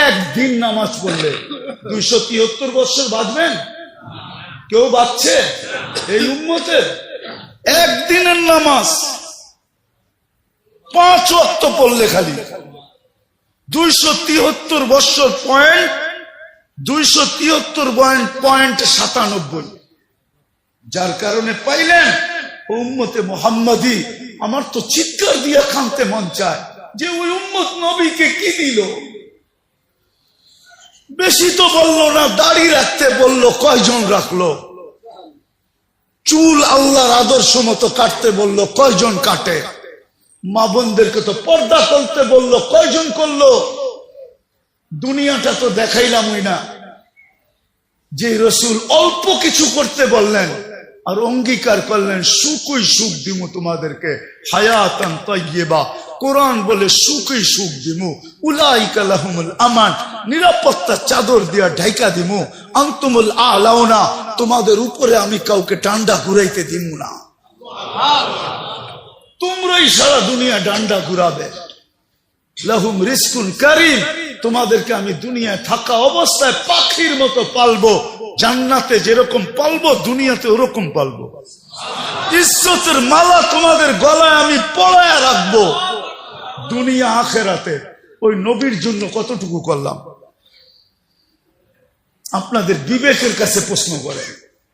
একদিন নামাজ পড়লে 273 বছর বাঁধবেন? কেউ বাঁধছে এই উম্মতের? একদিনের নামাজ 5 ওয়াক্ত পড়লে খালি 273 বছর পয়েন্ট 273.97, যার কারণে পাইলেন উম্মতে মুহাম্মাদি। আমার তো চিৎকার দিয়ে কাঁদতে মন চায় যে ওই উম্মত নবীকে কি দিল। বেশি তো বললো না, দাড়ি রাখতে বললো, কয়জন রাখলো? চুল আল্লাহর আদর্শ মতো কাটতে বললো, কয়জন কাটে? মা বোনদেরকে তো পর্দা করতে বললো, কয়জন করলো? দুনিয়াটা তো দেখাইলামই না। যে রসুল অল্প কিছু করতে বললেন আর অঙ্গীকার করলেন সুখই সুখ দিমু তোমাদেরকে, হায়াতান তাইয়্যিবা। কোরআন বলে সুখই সুখ দিমু, উলাইকা লাহুমুল আমান, নিরাপত্তা চাদর দিয়া ঢাইকা দিমু, আনতুমুল আলাউনা, তোমাদের উপরে আমি কাউকে ডান্ডা ঘুরাইতে দিমু না, তোমরাই সারা দুনিয়া ডান্ডা ঘুরাবে। লাহুম রিজকুন কারীম, তোমাদেরকে আমি দুনিয়ায় থাকা অবস্থায় পাখির মতো পালবো, জান্নাতে যেরকম পালবো দুনিয়াতে ওরকম পালবো। ইজ্জতের মালা তোমাদের গলায় আমি পরায়া রাখবো দুনিয়া আখেরাতে। ওই নবীর জন্য কতটুকু করলাম? আপনাদের বিবেকের কাছে প্রশ্ন করে,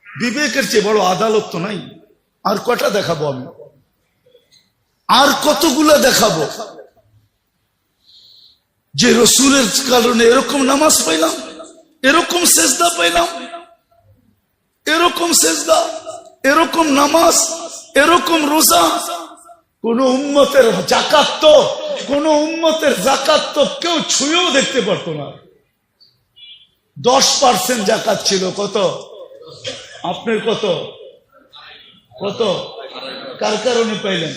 বিবেকের চেয়ে বড় আদালত তো নাই। আর কটা দেখাবো আমি? আর কতগুলো দেখাবো যে রসুলের কারণে এরকম নামাজ পাইলাম, এরকম সেজদা পাইলাম, এরকম সেজদা, এরকম নামাজ, এরকম রোজা। কোন উম্মতের জাকাত তো, কোন উম্মতের জাকাত তো কেউ ছুঁয়েও দেখতে পারতো না। 10% জাকাত ছিল। কত? আপনার কত? কত? কার কারণে পাইলেন?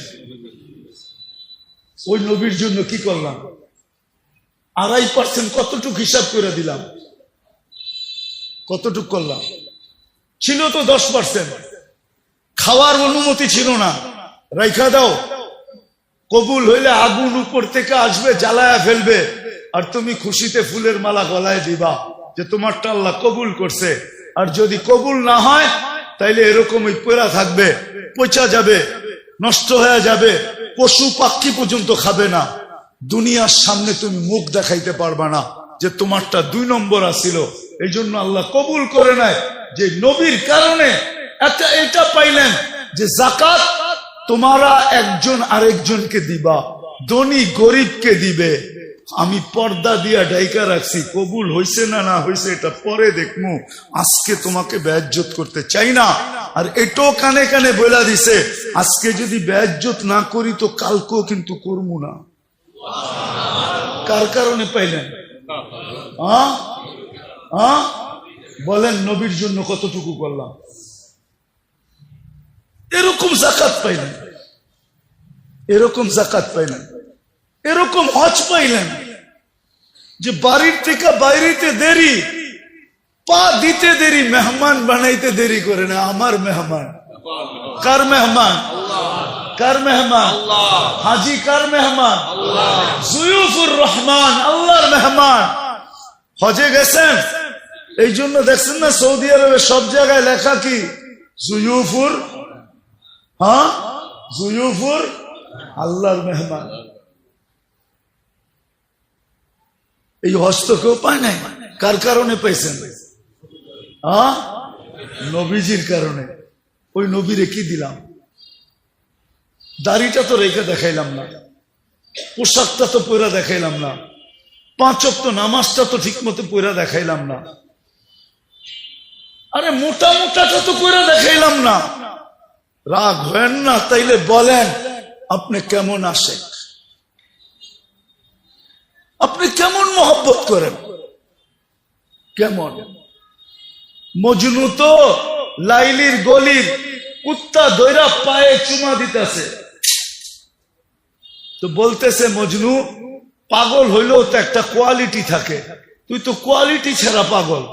ওই নবীর জন্য কি করলাম? 2.5% কতটুক হিসাব করে দিলাম? কতটুক করলাম? ছিল তো 10%। খাওয়ার অনুমতি ছিল না, রাইখা দাও। কবুল হইলে আগুন উপর থেকে আসবে, জ্বালায়া ফেলবে, আর তুমি খুশিতে ফুলের মালা গলায় দিবা যে তোমারটা আল্লাহ কবুল করছে। আর যদি কবুল না হয় তাইলে এরকমই পড়া থাকবে, পচা যাবে, নষ্ট হয়ে যাবে, পশু পাখি পর্যন্ত খাবে না। দুনিয়ার সামনে তুমি মুখ দেখাইতে পারবা না যে তোমারটা 2 নম্বর আসিল। এই জন্য আল্লাহ কবুল করে নেয় যে নবীর কারণে এটা পাইলেন যে জাকাত তোমারা একজন আরেকজনকে দিবা, ধনী গরিবকে দিবে। আমি পর্দা দিয়া ডাইকা রাখছি, কবুল হইছে না না হইছে এটা পরে দেখমু, আজকে তোমাকে বেইজ্জত করতে চাই না। আর এটাও কানে কানে বলা দিছে, আজকে যদি বেইজ্জত না করি তো কালকেও কিন্তু করবো না। কার কারণে পাইলেন? বলেন নবীর জন্য কতটুকু করলাম? এরকম জাকাত পাইলেন, এরকম জাকাত পাইলেন, এরকম হজ পাইলেন যে বাড়ির থেকে বাইরেতে দেরি, পা দিতে দেরি, মেহমান বানাইতে দেরি করে না। আমার মেহমান কার মেহমান? কার মেহমান? হাজি কার মেহমান? জুয়ুফুর রহমান, আল্লাহর মেহমান। হজে গেছেন, এই জন্য দেখছেন না সৌদি আরবে সব জায়গায় লেখা কি? জুয়ুফুর, জুয়ুফুর আল্লাহর মেহমান। এই হজ তো কেউ পায় নাই। কার কারণে পাইছেন? নবীজির কারণে। ওই নবীরে কি দিলাম? দাড়িটা তো রেখে দেখাইলাম না, পোশাকটা তো পয়রা দেখাইলাম না, 5 ওয়াক্ত নামাজটা তো ঠিক মতো পয়রা দেখাইলাম না, আরে মোটা মোটাটা তো পয়রা দেখাইলাম না। রাগ হেন না, তাইলে বলেন আপনি কেমন আশেক, আপনি কেমন মহব্বত করেন? কেমন? মজনু তো লাইলির গলির কুত্তা দৈরা পায়ে চুমা দিতেছে, তো বলতেছে মজনু পাগল হইলেও তো একটা কোয়ালিটি থাকে, তুই তো কোয়ালিটি ছাড়া পাগল।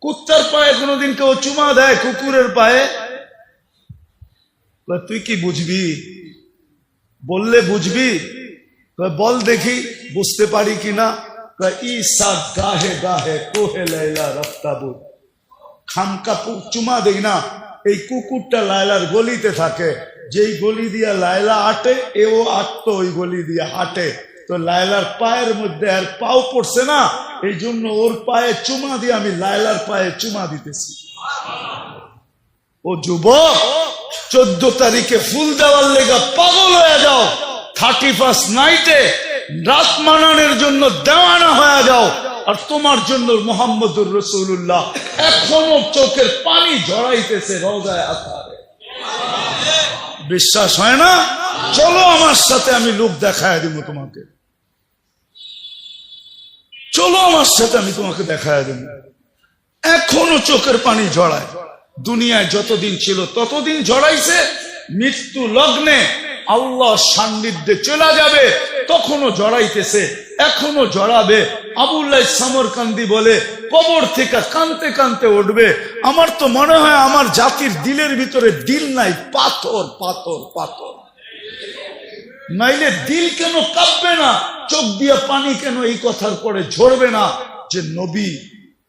কুত্তার পায়ে কোনোদিন কেউ চুমা দেয়? কুকুরের পায়ে? তুই কি বুঝবি? বললে বুঝবি? বল দেখি বুঝতে পারি কিনা। ঈসা গাহে গাহে কোহে লাইলা রফতাবু, খামকা চুমা দেই না, এই কুকুরটা লায়লার গলিতে থাকে, যেই গলি দিয়া লায়লা হাঁটে এও আটতো ওই গলি দিয়া হাঁটে, তো লায়লার পায়ের মধ্যে আর পাও পড়ছে না, এই জন্য ওর পায়ে চুমা দিয়ে আমি লায়লার পায়ে চুমা দিতেছি। ও যুবক, 14 তারিখে ফুল দেওয়ার লেগা পাগল হয়ে যাও, 31 নাইটে রাত মানানোর জন্য দেওয়ানা হয়ে যাও, আর তোমার জন্য মুহাম্মদুর রাসূলুল্লাহ এখনো চোখের পানি ঝরাইতেছে রওজায়ে আতহারে। বিশ্বাস হয় না? চলো আমার সাথে, আমি লোক দেখায় দিব তোমাকে, চলো আমার সাথে, আমি তোমাকে দেখায় দেব। এখনো চোখের পানি ঝরায়, দুনিয়ায় যতদিন ছিল ততদিন ঝরাইছে, মৃত্যু লগ্নে আল্লাহ সান্নিধ্যে চলে যাবে তখনও জড়াইতেছে, এখনো জড়াবে। আবুল্লাহ সামরকান্দি বলে কবর থেকে কানতে কানতে উঠবে। আমার তো মনে হয় আমার জাতির দিলের ভিতরে দিল নাই, পাথর পাথর পাথর, নাইলে দিল কেন কাঁপবে না, চোখ দিয়ে পানি কেন এই কথার পরে ঝরবে না যে নবী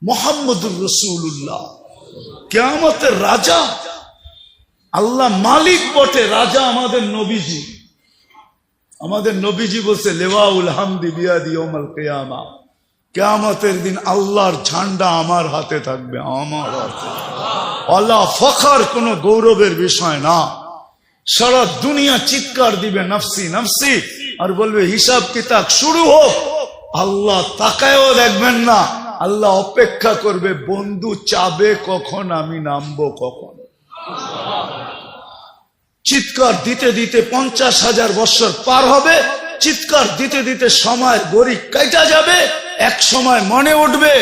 মুহাম্মদুর রাসূলুল্লাহ কিয়ামতের রাজা, আল্লাহ মালিক বটে, রাজা আমাদের নবীজি। আমাদের নবীজি বলছে লেওয়াউল হামদি বিয়াদি ইয়াউমাল কিয়ামা, কিয়ামতের দিন আল্লাহর ঝান্ডা আমার হাতে থাকবে, আমার হাতে। আল্লাহ ফখর, কোনো গৌরবের বিষয় না। সারা দুনিয়া চিৎকার দিবে নফসি নফসি, আর বলবে হিসাব কিতাব শুরু হোক। আল্লাহ তাকায়ও দেখবেন না, আল্লাহ অপেক্ষা করবে, বন্ধু চাবে কখন, আমি নামবো কখন। চিৎকার দিতে দিতে 50,000 বছর পার হবে, চিৎকার দিতে দিতে সময় গড়ি কাটা যাবে। এক সময় মনে উঠবে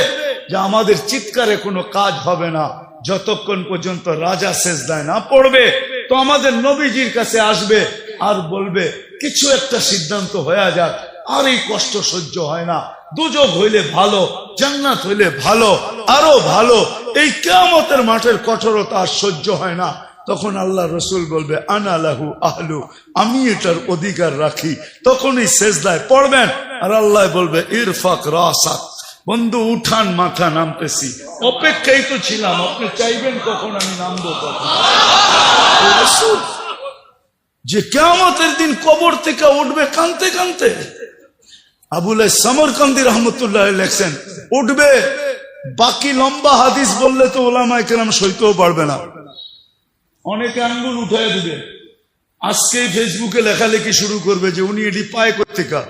যে আমাদের চিৎকারে কোনো কাজ হবে না, যতক্ষণ পর্যন্ত রাজা সেজদায় না পড়বে। তো আমাদের নবীজির কাছে আসবে আর বলবে কিছু একটা সিদ্ধান্ত হয়ে যাক, আর এই কষ্ট সহ্য হয় না, দুজক হইলে ভালো, জান্নাত হইলে ভালো, আরো ভালো, এই কিয়ামতের মাঠের কঠোরতা আর সহ্য হয় না। তখন আল্লাহ রসুল বলবে আনা লাহু আহলু, আমি এটার অধিকার রাখি। তখনই সেজদায় পড়বেন আর আল্লাহ বলবে ইরফাক রাসাক, বন্ধু উঠান, মাথা নামতেছি, অপেক্ষাই তো ছিলাম, আপনি চাইবেন কখন, আমি নামবো কখন। যে কিয়ামতের দিন কবর থেকে উঠবে কানতে কানতে। আবুল্লাহ সামরকান্দি রহমতুল্লাহ লেখছেন উঠবে, বাকি লম্বা হাদিস বললে তো ওলামায়ে কেরাম সইতেও পারবে না, অনেকে আঙ্গুল উঠায় দিবে। আজকে ফেসবুকে লেখালেখি শুরু করবে যে উনি এটি পায় কোথেকে।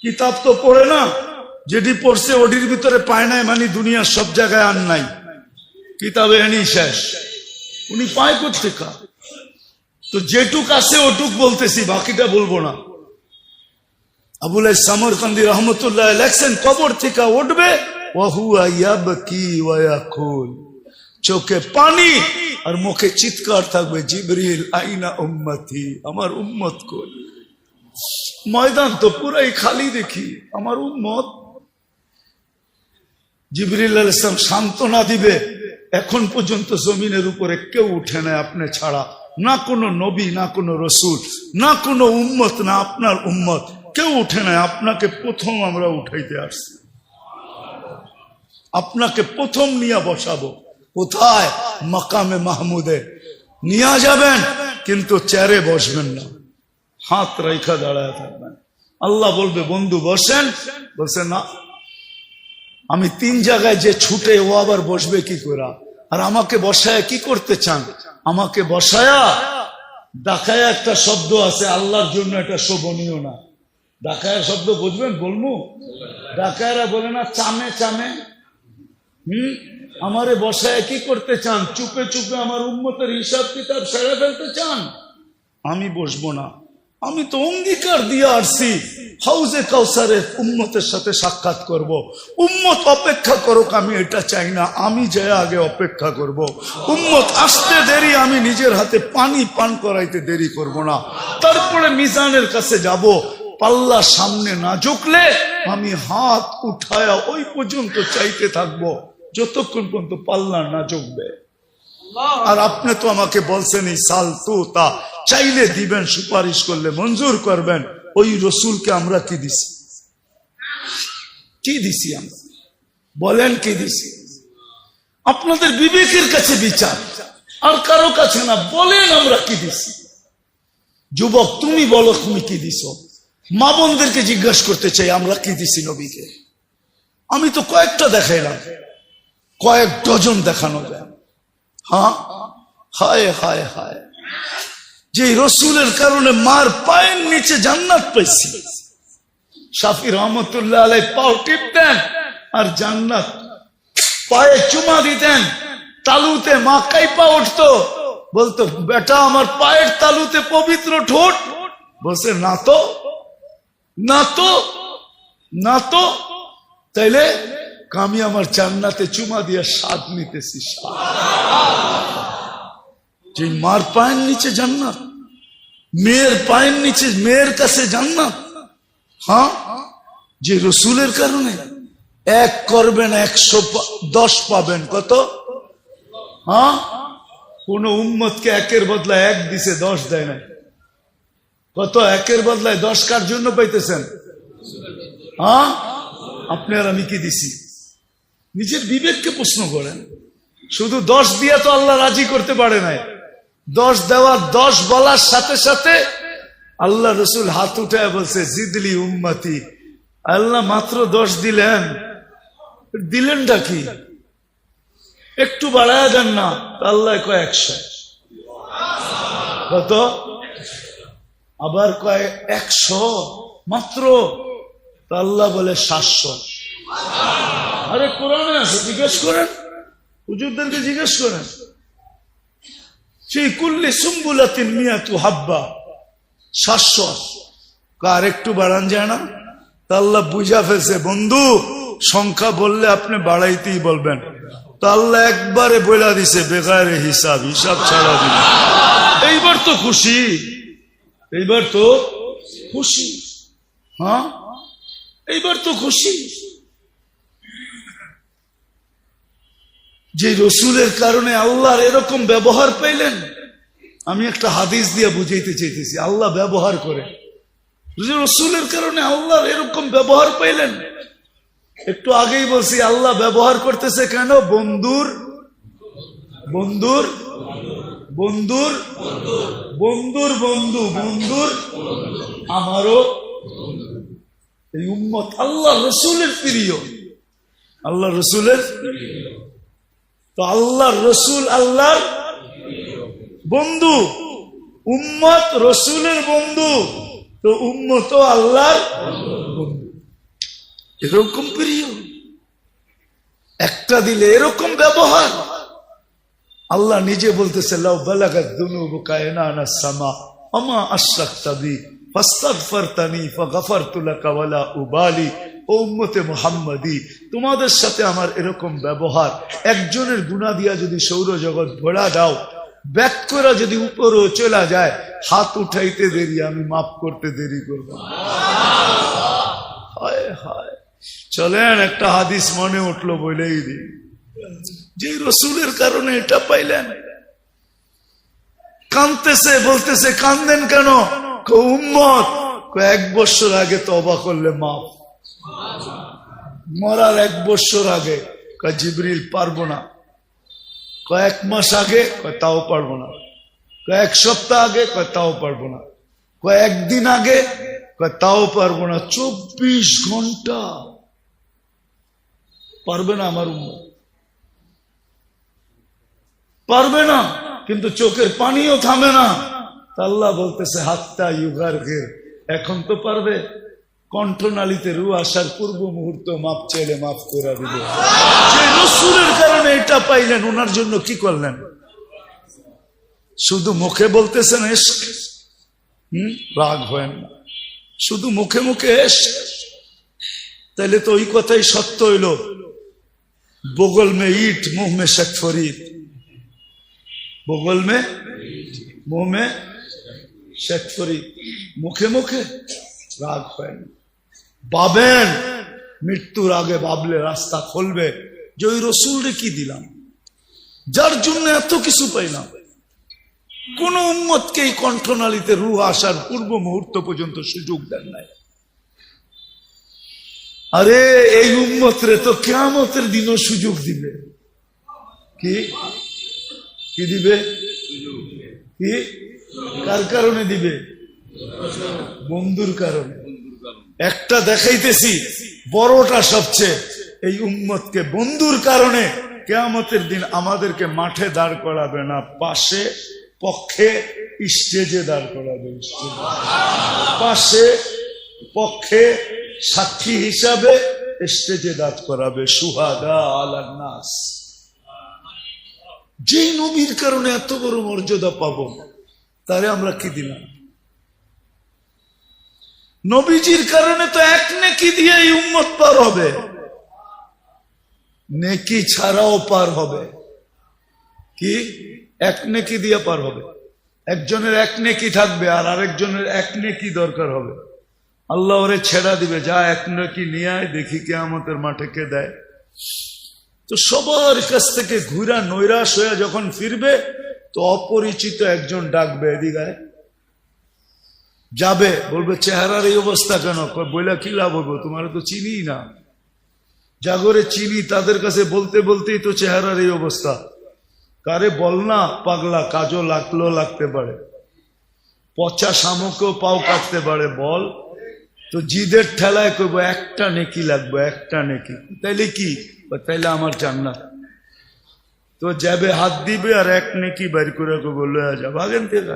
কিতাব তো পড়ে না, যেটি পড়ছে ওটির ভিতরে পায় নাই, মানে দুনিয়ার সব জায়গায় আর নাই, কিতাবে এনেই শেষ, উনি পায় কোথেকে। তো যেটুক আছে ওটুক বলতেছি, বাকিটা বলবো না। আবুল্লাহ সামরকান্দি রহমতুল্লাহ লেখছেন কবর থেকে উঠবে, ওয়াহুয়া ইয়াবকি ওয়া ইয়াকুল, চোখে পানি আর মুখে চিৎকার থাকবে, জিবরিল আইনা উম্মতি, আমার উম্মত কই। ময়দান তো পুরাই খালি দেখি, আমার উম্মত। জিবরিল আলাইহিস সালাম সান্ত্বনা দিবে, এখন পর্যন্ত জমিনের উপরে কেউ উঠে না আপনি ছাড়া, না কোনো নবী, না কোনো রসুল, না কোনো উম্মত, না আপনার উম্মত, কেউ উঠে নাই। আপনাকে প্রথম আমরা উঠাইতে আসছি, আপনাকে প্রথম নিয়ে বসাবো। কোথায়? মাকামে মাহমুদে নিয়ে যাবেন, কিন্তু চেয়ারে বসবেন না, হাত রেখা দাঁড়ায় থাকবেন। আল্লাহ বলবে বন্ধু বসেন, বলছে না, আমি 3 জায়গায় যে ছুটে, ও আবার বসবে কি করে? আর আমাকে বসায় কি করতে চান? আমাকে বসায়া ডাকায়া, একটা শব্দ আছে আল্লাহর জন্য, এটা শোভনীয় না। ডাকায়া শব্দ বুঝবেন? বলবো, ডাকায়রা বলে না চামে চামে। আমারে বসায় কি করতে চান? চুপে চুপে আমার উম্মতের হিসাব কিতাব সেরে ফেলতে চান? আমি বসবো না, আমি তো অঙ্গীকার দিয়ে আসছি হাউজে কাউসারে উম্মতের সাথে সাক্ষাৎ করব। উম্মত অপেক্ষা করুক, আমি এটা চাই না, আমি যাই আগে অপেক্ষা করব। উম্মত আসতে দেরি, আমি নিজের হাতে পানি পান করাইতে দেরি করব না। তারপরে মিজানের কাছে যাব, পাল্লা সামনে না ঝুঁকলে আমি হাত উঠায়া ওই পর্যন্ত চাইতে থাকবো যতক্ষণ পর্যন্ত পাল্লা না ঝুঁকবে। আর আপনি তো আমাকে বলছেন এই সাল তো তা, চাইলে দিবেন, সুপারিশ করলে মঞ্জুর করবেন। ওই রসুলকে আমরা কি দিছি? কি দিছি আমরা? বলেন কি দিছি? আপনাদের বিবেকের কাছে বিচার, আর কারো কাছে না। বলেন আমরা কি দিছি? যুবক তুমি বলো তুমি কি দিছ? মা বোনদেরকে জিজ্ঞাসা করতে চাই আমরা কি দিছি নবীকে। আমি তো কয়েকটা দেখাইলাম, কয়েক ডজন দেখানো যায়। হ্যাঁ, হায় হায় হায়, যে রসুলের কারণে মার পায়ের নিচে জান্নাত পাইছি। শাফি রহমতুল্লাহ আলাই পাও টিপতেন আর জান্নাত, পায়ে চুমা দিতেন, তালুতে মা কাইপা উঠতো, বলতো বেটা আমার পায়ের তালুতে পবিত্র ঠোঁট। বলছে না তো, না তো, না তো। তাইলে আমি আমার জান্নাতে চুমা দিয়ে স্বাদ নিতেছি। যে মার পায়ের নিচে জান্নাত, মেয়ের পায়ের নিচে মেয়ের কাছে জান্নাত। হ্যাঁ, যে রসুলের কারণে এক করবেন 110 পাবেন। কত? হ্যাঁ, কোন উম্মতকে একের বদলায় 1 দিছে, 10 দেয় না। কত? একের বদলায় 10 কার জন্য পাইতেছেন? হ্যাঁ, আপনি আর আমি কি দিছি? নিজের বিবেককে প্রশ্ন করেন। শুধু 10 দিয়া তো আল্লাহ রাজি করতে পারে নাই। 10 দেওয়া, 10 বলার সাথে সাথে আল্লাহ রসুল হাত উঠায় বলছে জিদলি উম্মতি। আল্লাহ মাত্র 10 দিলেন, দিলেনটা কি? একটু বাড়ায় দেন না। আল্লাহ কয় 100। কত? আবার কয় 100 মাত্র। আল্লাহ বলে 700। আরে কোরআনে আছে, জিজ্ঞেস করেন, হুজুরদেরকে জিজ্ঞেস করেন। সেই কুল্লি সুম্বুলাতিন মিয়াতু হাব্বা, 700। আর একটু বাড়ান যায় না? তা আল্লাহ বুঝা ফেলছে বন্ধু সংখ্যা বললে আপনি বাড়াইতেই বলবেন। তা আল্লাহ একবারে বইলা দিছে বেগারে হিসাব, হিসাব ছাড়া দিন। এইবার তো খুশি, এইবার তো খুশি। হ্যাঁ, এইবার তো খুশি। যে রসুলের কারণে আল্লাহর এরকম ব্যবহার পাইলেন। আমি একটা হাদিস দিয়ে বুঝাইতে চাইতেছি, আল্লাহ ব্যবহার করে। রসুলের কারণে আল্লাহর এরকম ব্যবহার পাইলেন। একটু আগেই বলছি আল্লাহ ব্যবহার করতেছে কেন? বন্ধুর বন্ধুর বন্ধুর বন্ধুর বন্ধু, বন্ধুর আমারও এই উম্মত আল্লাহ রসুলের প্রিয়, আল্লাহ রসুলের। তো আল্লাহ রসুল আল্লাহর বন্ধু, উম্মত রসুলের বন্ধু, তো উম্মত আল্লাহর বন্ধু। এরকম প্রিয়, একটা দিলে এরকম ব্যবহার। আল্লাহ নিজে বলতেছে লাউ বালাগাত যুনুবুকা ইনানা সামা আমা আশরাকতা বি ফাস্তাগফারতানি ফাগফারতু লাকা ওয়ালা উবালি। ও উম্মতে মুহাম্মাদি, তোমাদের সাথে আমার এরকম ব্যবহার, একজনের গুনাহ দিয়া যদি সৌরজগৎ ভরা দাও, ব্যাক করে যদি উপরও চলা যায়, হাত উঠাইতে দেরি, আমি মাফ করতে দেরি করব। হায় হায়। চলেন একটা হাদিস মনে উঠলো বলেই দিই। যে রসুলের কারণে এটা পাইলেন। কাঁদতেছে, বলতেছে কান্দেন কেন? উম্মত 1 বছর আগে তওবা করলে মাফ। মরার 1 বছর আগে জিবরিল পারবো না। 1 মাস আগে তাও পারবো না। 1 সপ্তাহ আগে তাও পারবো না। 1 দিন আগে তাও পারবো না। 24 ঘন্টা পারবে না আমার উম্মত, পারবে না। কিন্তু চোখের পানিও থামে না। আল্লাহ বলতেছে হাত্তা ইউগারগির, এখন তো পারবে। কণ্ঠনালীতে রু আসার পূর্ব মুহূর্ত মাপ চাইলে মাফ করে দিবে। যে রসুলের কারণে এটা পাইলেন, ওনার জন্য কি করলেন? শুধু মুখে বলতেছেন ইশক, রাগ হয় না, শুধু মুখে মুখে ইশক। তাইলে তো ওই কথাই সত্য হইল, বগল মে ইট মুহ মে শেখ ফরিদ। বগল মে মুহ মে শেখ ফরিদ, মুখে মুখে রাগ হয় না। ভাবেন মৃত্যুর আগে, ভাবলে রাস্তা খুলবে যে ওই রসুলরে কি দিলাম, যার জন্য এত কিছু পাইলাম। কোন উম্মতকে এই কণ্ঠনালীতে রূহ আসার পূর্ব মুহূর্ত পর্যন্ত সুযোগ দেন নাই। আরে এই উম্মতরে তো কিয়ামতের দিনও সুযোগ দিবে। কি কি দিবে? কি কার কারণে দিবে? বন্ধুর কারণে। একটা দেখাইতেছি, বড়টা সবচেয়ে, এই উম্মতকে বন্ধুর কারণে কিয়ামতের দিন আমাদেরকে মাঠে দাঁড় করাবে না, পাশে পক্ষে স্টেজে দাঁড় করাবে। পাশে পক্ষে সাক্ষী হিসাবে স্টেজে দাঁড় করাবে। শুহাদা আলান নাস। যে নবীর কারণে এত বড় মর্যাদা পাবো, তারে আমরা কি দিলাম? নবীজির কারণে তো এক নেকি দিয়ে এই উম্মত পার হবে, নেকি ছাড়াও পার হবে। কি এক নেকি দিয়ে পার হবে? একজনের এক নেকি থাকবে আর আরেকজনের এক নেকি দরকার হবে। আল্লাহ ওরে ছেড়া দিবে, যা এক নেকি নিয়ে আয়, দেখি কিয়ামতের মাঠে কে দেয়। তো সবার কাছ থেকে ঘুরা নৈরাশ হয়ে যখন ফিরবে, তো অপরিচিত একজন ডাকবে, এদিকে যাবে, বলবে চেহারার এই অবস্থা কেন? বইলা কি লাভ হবে, তোমার তো চিনি না। জাগরে চিনি, তাদের কাছে বলতে বলতেই তো চেহারার এই অবস্থা। কারে বল না পাগলা, কাজও লাগতে পারে, পচা শামুকও পাও কাটতে পারে, বল। তো জিদের ঠেলায় করবো একটা নেকি লাগবে, একটা নেকি। তাইলে কি? তাইলে আমার জান্নাত। তো যাবে, হাত দিবে আর এক নেকি বের করে বললো যা ভাগেন থেকে।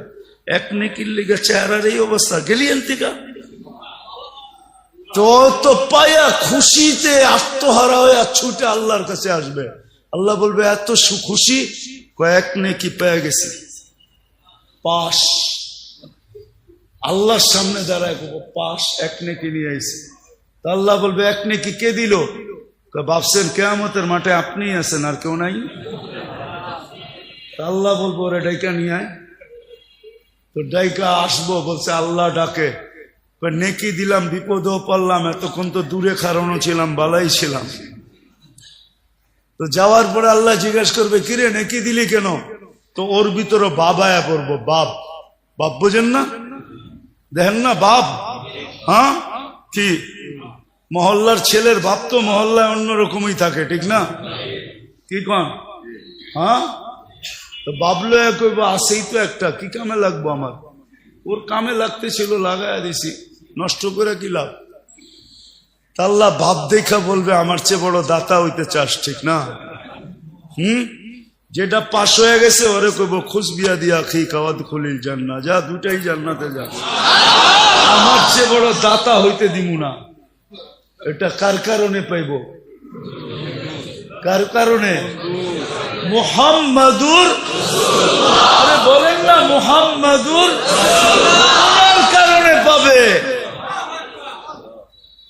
এক নেকির লিগে চেহারার এই অবস্থা, গেলিয়েন থেকে। তো পায়া খুশিতে আত্মহারা হয়ে ছুটে আল্লাহর কাছে আসবে। আল্লাহ বলবে এত খুশি, কয়েক নেকি পেয়ে গেছি, পাশ। আল্লাহর সামনে দাঁড়ায় পাশ, এক নেকি নিয়ে আইছে। তা আল্লাহ বলবে এক নেকি কে দিল? ভাবছেন কিয়ামতের মাঠে আপনি আছেন আর কেউ নাই? আল্লাহ বলবো ওরে ডাইকা নিয়ে আয়। তো ডাইকা আসবো, বলছে আল্লাহ ডাকে, নেকি দিলাম, বিপদেও পড়লাম, এতক্ষণ তো দূরে খারানো ছিলাম, বালাই ছিলাম। তো যাওয়ার পরে আল্লাহ জিজ্ঞেস করবে, কিরে নেকি দিলি কেন? তো ওর ভিতরে বাবায়া পড়বো, বাপ। বাপ বোঝেন না? দেখেন না বাপ? হ্যাঁ, কি মহল্লার ছেলের বাপ তো মহল্লায় অন্যরকমই থাকে, ঠিক না? কি কন? হ্যাঁ, তো বাবলো কইব আসেই তো একটা, কি কামে লাগবো আমার? ওর কামে লাগতে ছিল, লাগাইয়া দিছি, নষ্ট করে কি লাভ? আল্লাহ বাপ দেখা বলবে আমার চেয়ে বড় দাতা হইতে চাস, ঠিক না? যেটা পাশ হয়ে গেছে ওরে কইব খুশ বিয়া দিয়া খি কাওয়াদ খুলিল জান্নাত, যা দুটাই জান্নাতে যা, আমার চেয়ে বড় দাতা হইতে দিমু না। এটা কার কারণে পাইব? কার কারণে? মুহাম্মাদুর, আরে বলেন না মুহাম্মাদুর, ওনার কারণে পাবে।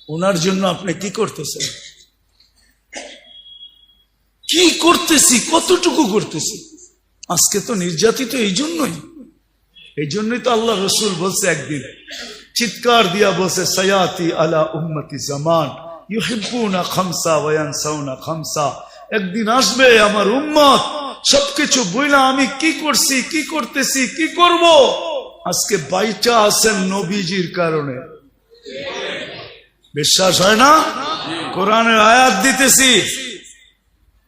ওনার জন্য আপনি কি করতেছেন? কি করতেছি, কতটুকু করতেছি? আজকে তো নির্যাতিত এই জন্যই তো আল্লাহ রসুল বলছে, একদিন চিৎকার দিয়া বলছে, সায়াতি আলা উম্মতি জামান ইউহিব্বুনা খামসা ওয়া ইয়ানসাউনা খামসা। একদিন আসবে আমার উম্মত সবকিছু বইলা আমি কি করছি, কি করতেছি, কি করব। আজকে বাইচা আছেন নবীজির কারণে। বিশ্বাস হয় না? কোরআনের আয়াত দিতেছি,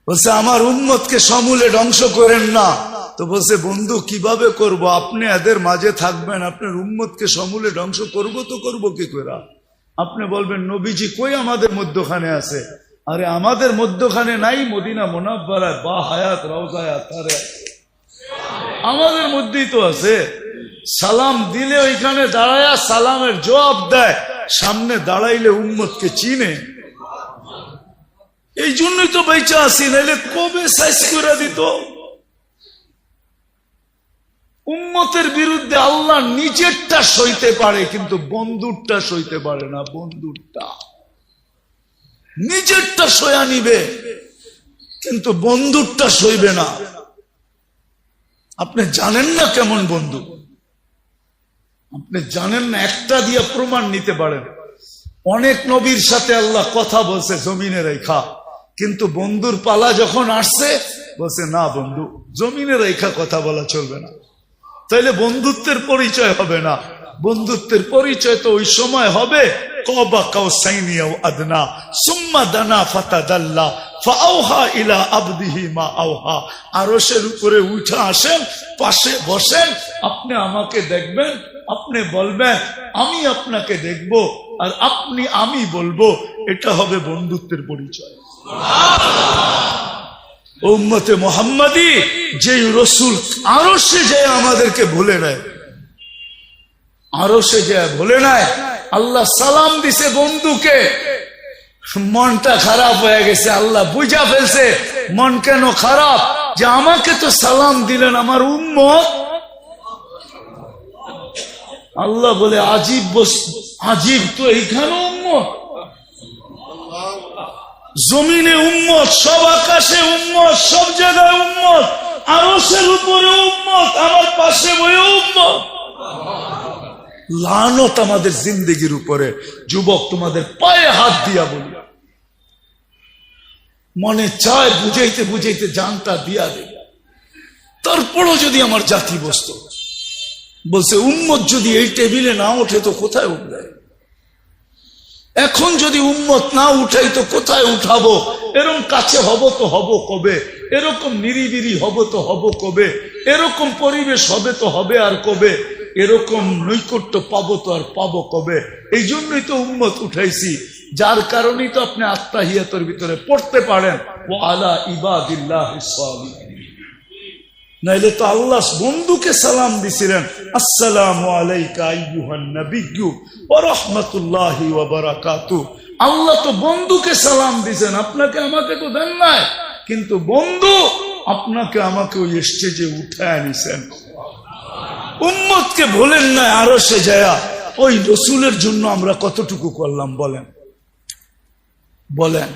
বলছে আমার উম্মতকে সমূলে ধ্বংস করেন না। তো বলছে বন্ধু কিভাবে করব? আপনি এদের মাঝে থাকবেন, আপনার উম্মতকে সমূলে ধ্বংস করব তো করব কি করে? আপনি বলবেন নবীজি কই আমাদের মধ্যখানে আছে? আরে আমাদের মধ্যখানে নাই, মদিনা মুনাব্বারায় বা হায়াত রওজায় তারে আমাদের মধ্যেই তো আছে। সালাম দিলে ওইখানে দাঁড়ায়া সালামের জবাব দেয়, সামনে দাঁড়াইলে উম্মতকে চিনে। এই জন্যই তো বেঁচে আসি, নাইলে কবে সাইজ করে দিত। উম্মতের বিরুদ্ধে আল্লাহ নিজেরটা সইতে পারে, কিন্তু বন্ধুরটা সইতে পারে না। বন্ধুরটা নিজেরটা সয়া নিবে, কিন্তু বন্ধুরটা সইবে না। আপনি জানেন না কেমন বন্ধু, আপনি জানেন না। একটা দিয়ে প্রমাণ নিতে পারেন। অনেক নবীর সাথে আল্লাহ কথা বলছে জমিনে রেখা, কিন্তু বন্ধুর পালা যখন আসছে বলছে না বন্ধু, জমিনে রেখা কথা বলা চলবে না, তাইলে বন্ধুত্বের পরিচয় হবে না। বন্ধুত্বের পরিচয় তো ওই সময় হবে কবা কাউসাইনি আও আদনা সুম্মা দানা ফাতাদাল্লা ফাআওহা ইলা আবদিহি মা আওহা। আরশের উপরে উঠে আসেন, পাশে বসেন, আপনি আমাকে দেখবেন, আপনি বলবেন আমি আপনাকে দেখব, আর আপনি আমি বলবো। এটা হবে বন্ধুত্বের পরিচয়। উম্মতে মুহাম্মাদি যে রসুল আরশে যায় আমাদেরকে ভুলে নেয়, আরশে যায় ভুলে নেয়। আল্লাহ সালাম দিছে বন্ধুকে, মনটা খারাপ হয়ে গেছে, আল্লাহ বুঝা ফেলছে মন কেন খারাপ, যে আমাকে তো সালাম দিলেন আমার উম্মত। আল্লাহ বলে আজীব আজীব, তো এইখানে উম্মত, জমিনে উম্মত, সব আকাশে উম্মত, সব জায়গায় উম্মত, আরশের উপরে উম্মত, আমার পাশে বয়ে উম্মত। লানত আমাদের জিন্দেগির উপরে। যুবক, তোমাদের পায়ে হাত দিয়া বলি, মনে চায় বুঝাইতে বুঝাইতে জানটা দিয়া দে। তারপরও যদি আমার জাতি বসত, বলছে উম্মত যদি এই টেবিলে না ওঠে তো কোথায় উঠবে? এখন যদি উম্মত না উঠাই তো কোথায় উঠাবো? এরকম কাছে হব তো হব কবে? এরকম নিরিবিরি হব তো হব কবে? এরকম পরিবেশ হবে তো হবে আর কবে? এরকম নৈকট্য পাবো তো আর পাবো কবে? এই জন্যই তো উম্মত উঠাইছি, যার কারণেই তো আপনি আত্মাহিয়াতের ভিতরে পড়তে পারেন ও আলা ইবাদিল্লাহিস সালিহিন। নাইলে তো আল্লাহ বন্ধুকে সালাম দিছিলেন, আসসালামু আলাইকা আইয়ুহান নাবিয়্যু ওয়া রাহমাতুল্লাহি ওয়া বারাকাতুহু। আল্লাহ তো বন্ধুকে সালাম দিছেন, আপনাকে আমাকে তো দেন নাই, কিন্তু বন্ধু আপনাকে আমাকে ওই স্টেজে উঠায় নিছেন। উম্মতকে বলেন না আরশে যায়া। ওই রসুলের জন্য আমরা কতটুকু করলাম বলেন? বলেন,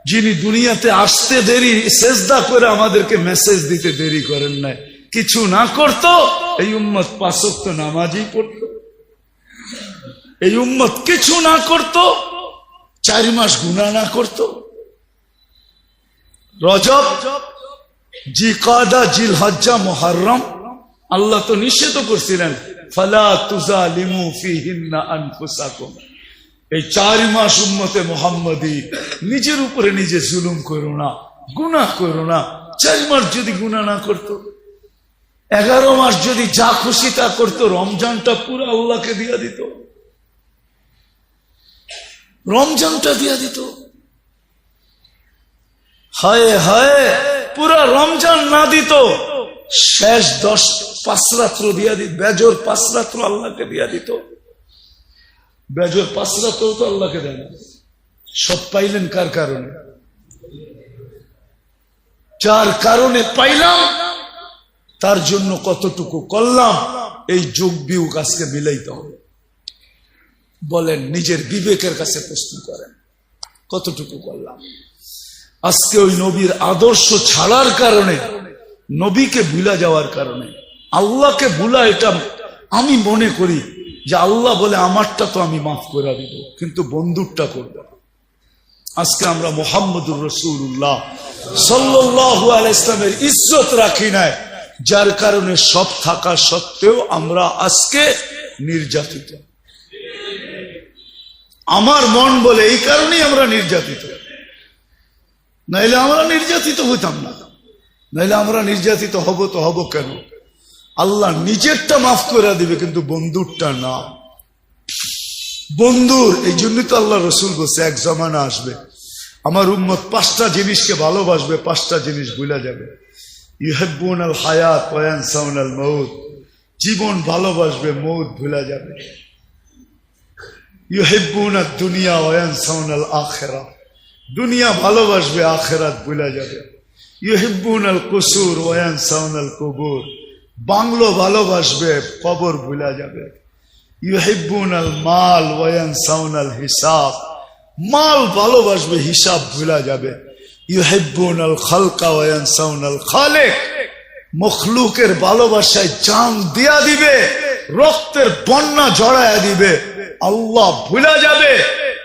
যিনি দুনিয়াতে আসতে দেরি, সেজদা করে আমাদেরকে মেসেজ দিতে দেরি করেন নাই, কিছু না করতো এই উম্মত ৫ ওয়াক্ত নামাজই পড়তো। এই উম্মত কিছু না করতো, ৪ মাস গুনাহ না করতো। রজব, জিকাদা, জিলহজ্জা, মুহররম আল্লাহ তো নিষেধ করছিলেন, ফালা তুজালিমু ফিহিন্না আনফুসাকুম। এই ৪ মাস উম্মতে মুহাম্মাদি নিজের উপরে নিজে জুলুম করো না, গুনাহ করো না। ৪ মাস যদি গুনাহ না করতো, 11 মাস যদি যা খুশি তা করতো, রমজানটা পুরো আল্লাহকে দিয়া দিত, রমজানটা দিয়া দিত। হায় হায়, পুরা রমজান না দিত, শেষ 5 রাত্র দিয়া দিত, বেজর 5 রাত্র আল্লাহকে দিয়া দিত। বেজর 5 রাত্র তো আল্লাহকে দেয় না। সব পাইলেন কার কারণে? যার কারণে পাইলাম তার জন্য কতটুকু করলাম, এই যোগ বিয়োগ আজকে মিলাইতে হবে। বলেন, নিজের বিবেকের কাছে প্রশ্ন করেন, কতটুকু করলাম? আজকে ওই নবীর আদর্শ ছাড়ার কারণে, নবীকে ভুলা যাওয়ার কারণে, আল্লাহকে ভুলা, এটা আমি মনে করি যে আল্লাহ বলে আমারটা তো আমি মাফ করে দিব, কিন্তু বন্ধুরটা করব। আজকে আমরা মুহাম্মদুর রাসূলুল্লাহ সাল্লাল্লাহু আলাইহি ইসলামের ইজ্জত রাখি নাই, যার কারণে সব থাকা সত্ত্বেও আমরা আজকে নির্যাতিত। আমার মন বলে এই কারণেই আমরা নির্যাতিত, নাইলে আমরা নির্যাতিত হইতাম না। নাইলে আমরা নির্যাতিত হব তো হব কেন? আল্লাহ নিজেরটা মাফ করে দিবে, কিন্তু বন্ধুরটা না। বন্ধুর এই জন্যই তো আল্লাহ রসুল বলছে, এক জমানা আসবে আমার উম্মত 5টা জিনিসকে ভালোবাসবে, 5টা জিনিস ভুলে যাবে। ইউহিব্বুনাল হায়াত ওয়া ইয়ানসাউনাল মাউত, জীবন ভালোবাসবে, মৌত ভুলে যাবে। ইউহিব্বুনাদ দুনিয়া ওয়া ইয়ানসাউনাল আখিরাহ, দুনিয়া ভালোবাসবে, আখিরাত ভুলে যাবে। ইউহিব্বুনাল কুসুর ওয়া ইয়ানসাউনাল কুবুর, বাংলো ভালোবাসবে, কবর ভুলে যাবে। ইউহিব্বুনাল মাল ওয়া ইয়ানসাউনাল হিসাব, মাল ভালোবাসবে, হিসাব ভুলে যাবে। ইউহিব্বুনাল খালকা ওয়া ইয়ানসাউনাল খালিক, মখলুকের ভালোবাসায় জান দিয়া দিবে, রক্তের বন্যা জড়ায়া দিবে, আল্লাহ ভুলে যাবে।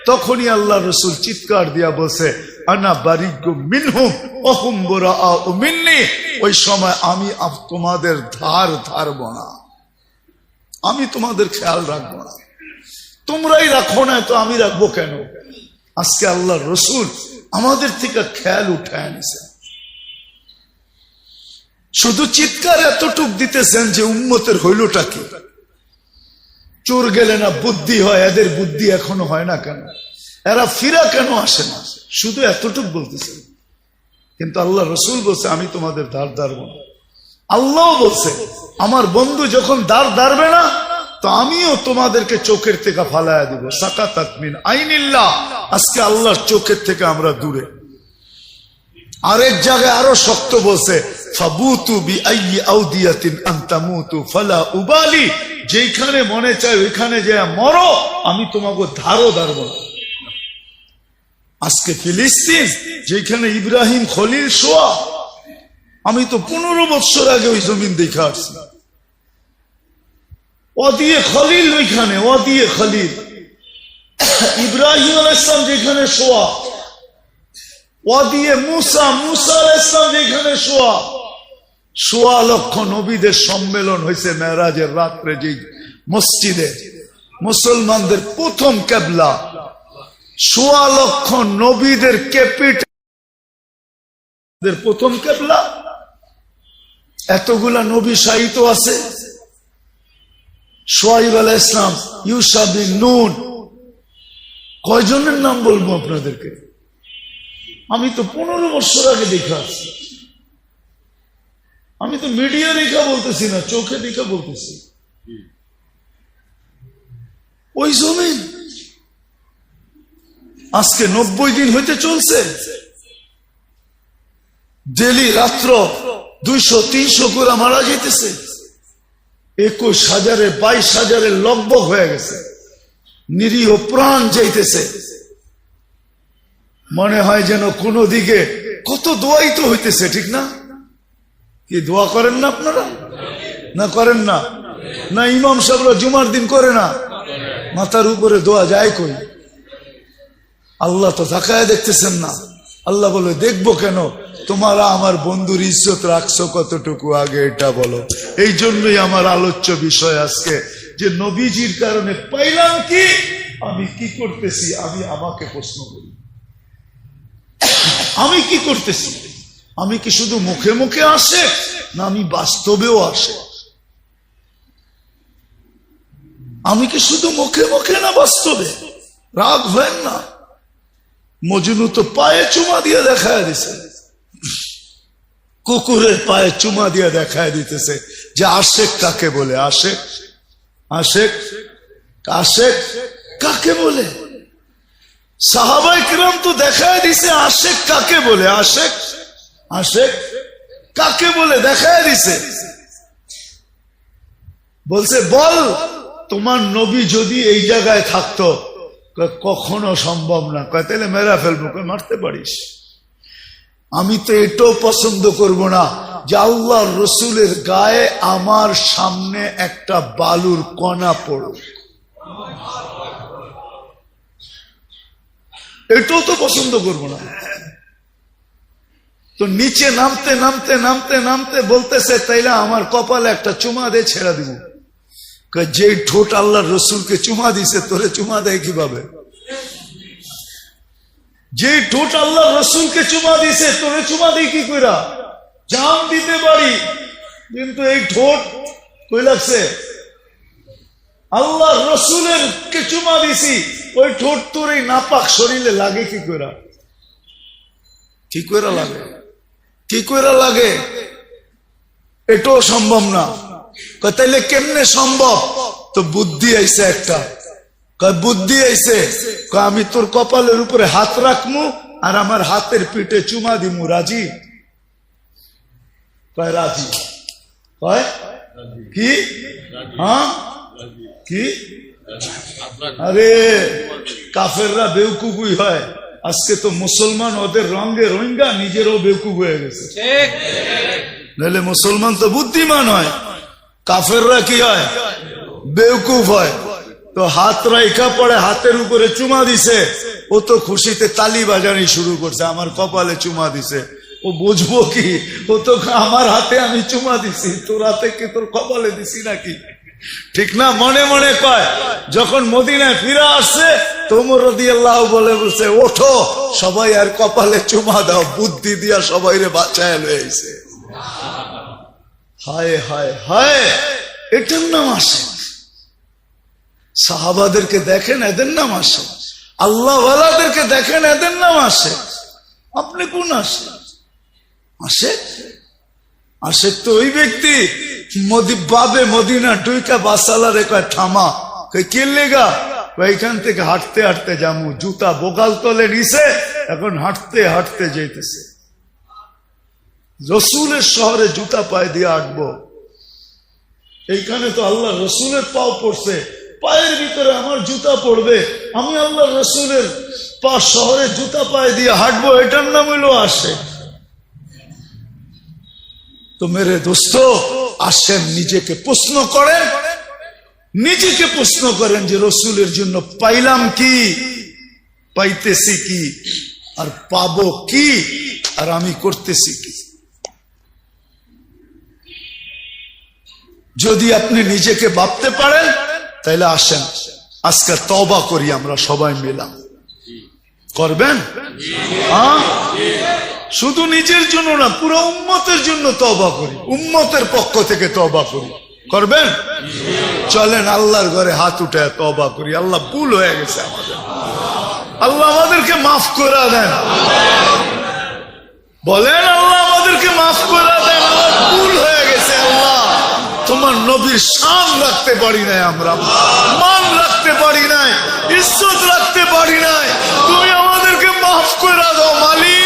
তখনই আল্লাহ রসুল চিৎকার দিয়া বলছে, আনা বারিগু মিনহুম ওয়া হুম বুরাআউ মিন্নি, ওই সময় আমি তোমাদের ধার ধারব না। আমি তোমাদের খেয়াল রাখবো না, তোমরাই রাখো না, তো আমি রাখবো কেন? আজকে আল্লাহর রসুল আমাদের থেকে খেয়াল উঠায় নিছেন। শুধু চিৎকার এতটুক দিতেছেন যে উম্মতের হইলটা কি? চোর গেলে না বুদ্ধি হয়, এদের বুদ্ধি এখনো হয় না কেন? এরা ফিরা কেন আসে না? শুধু এতটুক বলতেছেন। কিন্তু আল্লাহ রসুল বলছে আমি তোমাদের দাঁড় দাঁড়বো না। আল্লাহ বলছে আমার বন্ধু যখন দাঁড় দাঁড়বে না, তো আমিও তোমাদেরকে চোখের থেকে ফালায়া দিব। সাকাতাত মিন আইনিল্লাহ, আজকে আল্লাহর চোখের থেকে আমরা দূরে। আরেক জায়গায় আরো শক্ত বলছে ফাবুতু বিআইয়ি আউদিয়াতিন আনতামুতু ফালা উবালি, যেখানে মনে চায় ওইখানে যে মরো, আমি তোমাকে ধারও দাঁড়ব না। আজকে ফিলিস্তিন যেখানে ইব্রাহিম খলিল শোয়া, আমি তো 15 বছর আগে ওই জমিন দেখে আসছি। ওয়াদিয়ে খলিল, ওইখানে ওয়াদিয়ে খলিল ইব্রাহিম আলাইহিস সালাম যেখানে শোয়া, ওয়াদিয়ে মুসা, মুসা আলাইহিস সালাম যেখানে শোয়া। 1.25 লক্ষ নবীদের সম্মেলন হয়েছে মেরাজের রাত্রে, যে মসজিদে মুসলমানদের প্রথম কেবলা। 1.25 লক্ষ নবীদের ক্যাপিটাল প্রথম কেবলা। এতগুলা নবী শাহিত আছে। শুআইব আলাইহিস সালাম, ইউসা বিন নূন, কয়জনের নাম বলবো আপনাদেরকে? আমি তো 15 বছর আগে দেখে আসছি। আমি তো মিডিয়া দেখা বলতেছি না, চোখে দেখা বলতেছি। ওই জমিন আজকে 90 দিন হইতে চলছে। ডেলি রাত্র 200-300 করে মারা যেতেছে। 21,000 22,000 লগভগ হয়ে গেছে। নিরীহ প্রাণ যাইতেছে। মনে হয় যেন কোন দিকে কত দোয়াই তো হইতেছে, ঠিক না? কি দোয়া করেন না আপনারা? না করেন না? না ইমাম সাহেবরা জুমার দিন করে না? মাথার উপরে দোয়া যায় কই? আল্লাহ তো তাকায় দেখতেছেন না। আল্লাহ বলে দেখবো কেন? তোমারা আমার বন্ধুর ইজ্জত রাখছো কতটুকু, আগে এটা বলো। এই জন্যই আমার আলোচ্য বিষয় আজকে, যে নবীজির কারণে পাইলাম কি, আমি কি করতেছি। আমি আমাকে প্রশ্ন করি, আমি কি করতেছি? আমি কি শুধু মুখে মুখে আসে, না আমি বাস্তবেও আসে? আমি কি শুধু মুখে মুখে, না বাস্তবে? রাগ হয় না। মজনু তো পায়ে চুমা দিয়ে দেখায় দিছে, কুকুরের পায়ে চুমা দিয়ে দেখায় দিতেছে যে আশেক কাকে বলে। আশেক, আশেক, আশেক কাকে বলে? সাহাবায়ে কিরাম তো দেখায় দিছে আশেক কাকে বলে। আশেক, আশেক কাকে বলে দেখায় দিছে। বলছে বল তোমার নবী যদি এই জায়গায় থাকতো। কখনো সম্ভব না। কয় তাহলে মেরা ফেলবো। মারতে পারিস। আমি তো এটাও পছন্দ করব না যে আল্লাহ রসুলের গায়ে আমার সামনে একটা বালুর কণা পড়ুক। এটাও তো পছন্দ করব না। তো নিচে নামতে নামতে নামতে নামতে বলতেছে তাইলে আমার কপালে একটা চুমা দিয়ে ছেড়ে দিব। যে ঠোঁট আল্লাহ রসুলকে চুমা দিছে তোরে চুমা দেয় কিভাবে? যে ঠোঁট আল্লাহ রসুলকে চুমা দিছে তোরে চুমা দেয় কি কইরা? জান দিতে পারি, কিন্তু এই ঠোঁট কই লাগছে? আল্লাহ রসুলের কে চুমা দিছি, ওই ঠোঁট তোর এই নাপাক শরীরে লাগে কি কইরা? কি কইরা লাগে? কি কইরা লাগে? এটাও সম্ভব না। তাইলে কেমনে সম্ভব? তো বুদ্ধি আইছে একটা। বুদ্ধি আইছে, আমি তোর কপালের উপরে হাত রাখমু আর আমার হাতের পিঠে চুমা দিমু। রাজি? কয় রাজি। কয় কি? হ্যাঁ কি? আরে কাফেররা বেউকুফই হয়। আজকে তো মুসলমান ওদের রঙে রোহিঙ্গা, নিজেরও বেউকুফ হয়ে গেছে। নাহলে মুসলমান তো বুদ্ধিমান হয়, কাফেররা কি হয়? বেউকুফ হয়। তো হাত রাইখা পড়ে হাতের উপরে চুমা দিছে, ও তো খুশিতে তালি বাজানি শুরু করছে, আমার কপালে চুমা দিছে। ও বুঝবো কি? ও তো আমার হাতে আমি চুমা দিছি, তোর হাতে কি তোর কপালে দিছি নাকি? ঠিক না? মনে মনে কয়। যখন মদিনায় ফিরে আসছে তো ওমর রাদিয়াল্লাহু বলে বলছে, ওঠো সবাই আর কপালে চুমা দাও, বুদ্ধি দিয়া সবাই রে বাঁচায় লইছে। হায় হায় হায়, এটার নাম আসে। সাহাবাদেরকে দেখেন, এদের নাম আসে। আল্লাহ ওয়ালাদেরকে দেখেন, এদের নাম আসে। আপনি কোন আসে? আসে আসে তো ওই ব্যক্তি বাবে মদিনা টুইকা বাসালারে কয় থামা, কে লেগা? এখান থেকে হাঁটতে হাঁটতে যাবো, জুতা বোকাল তলে নিছে, এখন হাঁটতে হাঁটতে যেতেছে। রসুলের শহরে জুতা পায়ে দিয়ে হাঁটবো, এইখানে তো আল্লাহ রসুলের পাও পড়ছে, পায়ের ভিতরে আমার জুতা পড়বে, আমি আল্লাহ রসুলের পা শহরে জুতা পায়ে দিয়ে হাঁটবো, এটার নাম হইল আসে। তো মেরে দোস্ত, আসেন নিজেকে প্রশ্ন করেন, নিজেকে প্রশ্ন করেন যে রসুলের জন্য পাইলাম কি, পাইতেছি কি, আর পাবো কি, আর আমি করতেছি কি। যদি আপনি নিজেকে ভাবতে পারেন তাহলে আসেন আজকে তওবা করি, আমরা সবাই মিলাম। করবেন? শুধু নিজের জন্য না, পুরো উম্মতের জন্য তওবা করি, উম্মতের পক্ষ থেকে তওবা করি। করবেন? চলেন আল্লাহর ঘরে হাত উঠে তওবা করি। আল্লাহ ভুল হয়ে গেছে আমাদের, আল্লাহ আমাদেরকে মাফ করে দেন। বলেন আল্লাহ আমাদেরকে মাফ করে দেন, আমার ভুল হয়ে গেছে। আল্লাহ তোমার নবীর শান রাখতে পারি নাই, আমরা মান রাখতে পারি নাই, ইজ্জত রাখতে পারি নাই, তুমি আমাদেরকে মাফ করে দাও মালিক।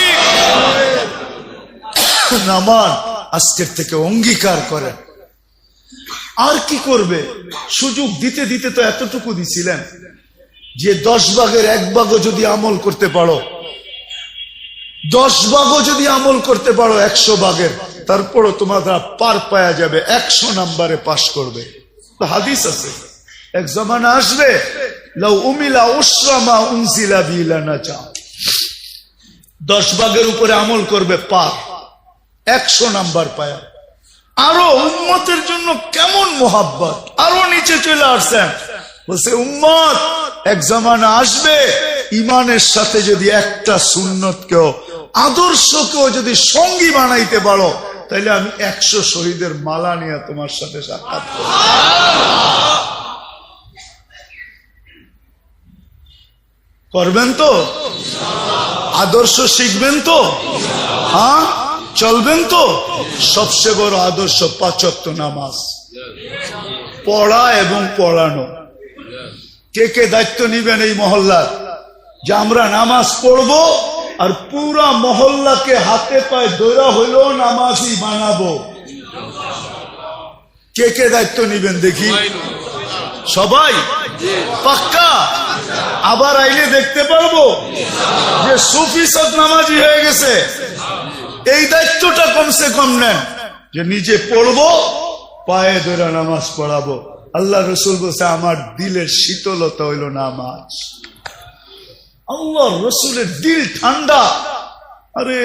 নামান আজকের থেকে অঙ্গীকার করেন। আর কি করবে? সুযোগ দিতে দিতে তো এতটুকু দিছিলেন যে 10 ভাগের 1 ভাগও যদি আমল করতে পারো, 10 ভাগও যদি আমল করতে পারো 100 ভাগের, তারপরও তোমাদের পার পাওয়া যাবে, 100 নম্বরে পাশ করবে। তো হাদিস আছে, এক জমানা আসবে লাউ উমিলা উসরা মা উনজিলা বিলানা চা, 10 ভাগের উপরে আমল করবে, পার 100 নাম্বার পায়া। আরো উম্মতের জন্য কেমন মোহাব্বত, আরো নিচে চলে আসছেন, বলছে উম্মত এক জামানা আসবে ইমানের সাথে যদি একটা সুন্নতকেও, আদর্শকেও যদি সঙ্গী বানাইতে পারো, তাহলে আমি 100 শহীদের মালা নিয়ে তোমার সাথে সাক্ষাৎ করব। করবেন তো? আদর্শ শিখবেন তো? হ্যাঁ, চলবেন তো? সবচেয়ে বড় আদর্শ 5 ওয়াক্ত নামাজ পড়া এবং পড়ানো। কে কে দায়িত্ব নিবেন এই মহল্লার যে আমরা নামাজ পড়বো আর পুরা মহল্লাকে হাতে পায়ে দৌড়া হইলেও নামাজি বানাবো? কে কে দায়িত্ব নিবেন দেখি? সবাই পাক্কা? আবার আইলে দেখতে পারবো যে সুফি সব নামাজি হয়ে গেছে। এই দায়িত্বটা কমসে কম নেন যে নিজে পড়বো, পায়ে ধরে নামাজ পড়াবো। আল্লাহ রসুল বলছে আমার দিলের শীতলতা হইল নামাজ। আল্লাহ রসুলের দিল ঠান্ডা। আরে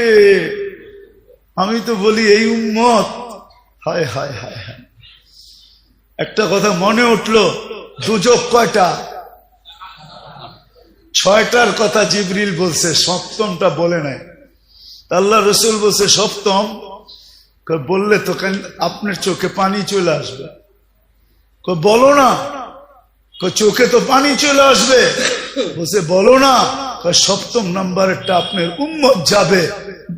আমি তো বলি এই উম্মত, হায় হায় হায় হায়। একটা কথা মনে উঠলো, দুজক কয়টা? 6টার কথা জিবরিল বলছে, 7টা বলে নাই। আল্লাহ রসুল বলছে 7ম। বললে তো আপনার চোখে পানি চলে আসবে। বলো না। চোখে তো পানি চলে আসবে। বলছে বলো না। 7ম নাম্বারেরটা আপনার উম্মত যাবে।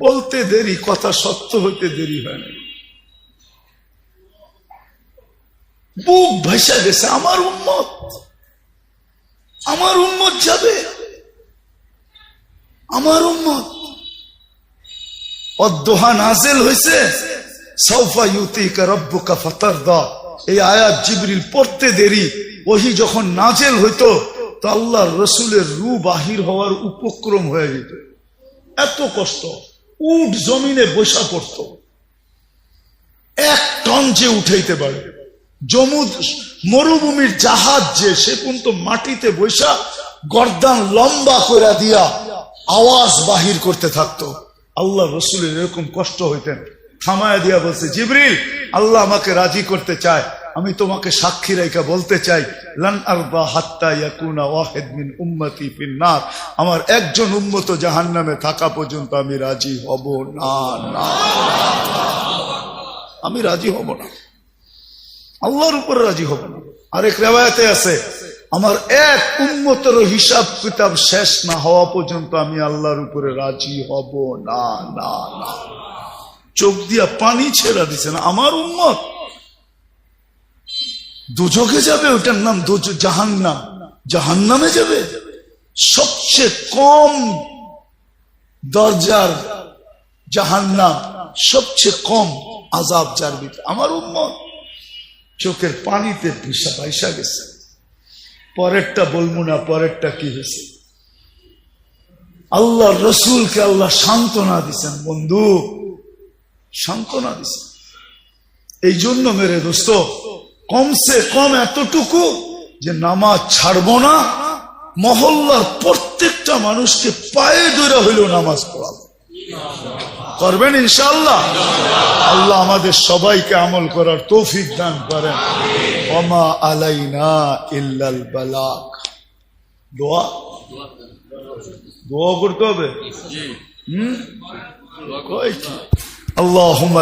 বলতে দেরি, কথা সত্য হইতে দেরি হয় না। বুক ভাসা গেছে, আমার উম্মত, আমার উম্মত যাবে, আমার উম্মত। অদ্দোহা নাজেল হয়েছে, সাউফা ইউতিকা রাব্বুকা ফাতারদা। এই আয়াত জিবরিল পড়তে দেরি, ওহি যখন নাজেল হইতো তো আল্লাহর রসুলের রূহ বাহির হওয়ার উপক্রম হয়ে যেত। এত কষ্ট, উট জমিনে বসা পড়ত, 1 টন যে উঠাইতে পারে। মরুভূমির জাহাজ যে, সে কিন্তু মাটিতে বৈশা গর্দান লম্বা করে দিয়া আওয়াজ বাহির করতে থাকতো। আল্লাহ রসুলের এরকম কষ্ট হইতেন, থামায় দিয়া বলছে জিবরিল আল্লাহ আমাকে রাজি করতে চায়, আমি তোমাকে সাক্ষী রেখে বলতে চাই, লান আরদা হাত্তা ইয়াকুনা ওয়াহিদ মিন উম্মতি ফিন্নার, আমার একজন উম্মত জাহান্নামে থাকা পর্যন্ত আমি রাজি হব না, না, আমি রাজি হব না, আল্লাহর উপর রাজি হব না। আরেক রিওয়ায়াতে আছে, আমার এক উম্মতের হিসাব কিতাব শেষ না হওয়া পর্যন্ত আমি আল্লাহর উপরে রাজি হব না, না, না। চোখ দিয়া পানি ছেড়া দিছে না, আমার উম্মত দোজখে যাবে, ওটার নাম জাহান্নাম, জাহান্নামে যাবে। সবচেয়ে কম দরজার জাহান্নাম, সবচেয়ে কম আযাব যার ভিতরে, আমার উম্মত চোখের পানিতে ভাইসা গেছে। পরেরটা বলবো না, পরেরটা কি হয়েছে। আল্লাহ রসুলকে আল্লাহ সান্ত্বনা দিচ্ছেন, বন্ধু সান্ত্বনা দিচ্ছেন। এই জন্য মেরে দোস্ত, কমসে কম এতটুকু যে নামাজ ছাড়বো না, মহল্লার প্রত্যেকটা মানুষকে পায়ে ধরে হইলেও নামাজ পড়াবো। করবেন ইনশাআল্লাহ? আল্লাহ আমাদের সবাইকে আমল করার তৌফিক দান করেন। ওমা আলাইনা ইল্লাল বালাগ। দোয়া দোয়া করতে হবে। আল্লাহুম্মা